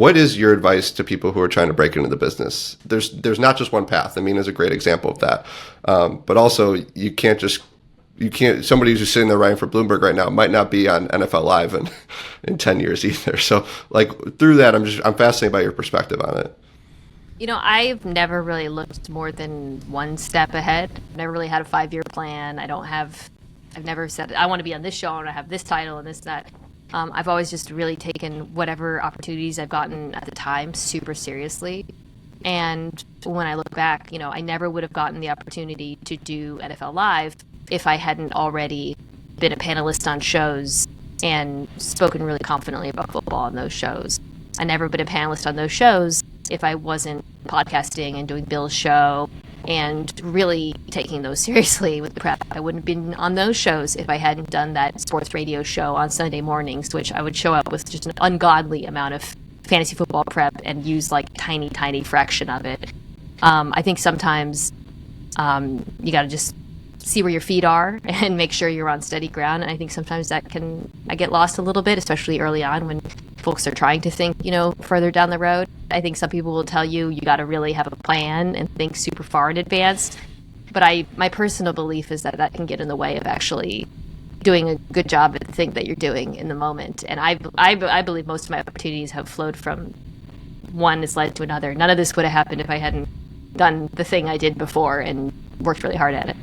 what is your advice to people who are trying to break into the business? There's not just one path. I mean, is a great example of that. But also, somebody who's just sitting there writing for Bloomberg right now might not be on NFL Live in 10 years either. So like through that, I'm fascinated by your perspective on it. I've never really looked more than one step ahead. I've never really had a 5-year plan. I've never said, I want to be on this show and I have this title and this, that. I've always just really taken whatever opportunities I've gotten at the time super seriously. And when I look back, I never would have gotten the opportunity to do NFL Live if I hadn't already been a panelist on shows and spoken really confidently about football on those shows. I never been a panelist on those shows if I wasn't podcasting and doing Bill's show and really taking those seriously with the prep. I wouldn't have been on those shows if I hadn't done that sports radio show on Sunday mornings, which I would show up with just an ungodly amount of fantasy football prep and use like tiny fraction of it. I think sometimes you got to just see where your feet are and make sure you're on steady ground. And I think sometimes I get lost a little bit, especially early on when folks are trying to think, further down the road. I think some people will tell you got to really have a plan and think super far in advance. But my personal belief is that can get in the way of actually doing a good job at the thing that you're doing in the moment. And I believe most of my opportunities have flowed from one has led to another. None of this would have happened if I hadn't done the thing I did before and worked really hard at it.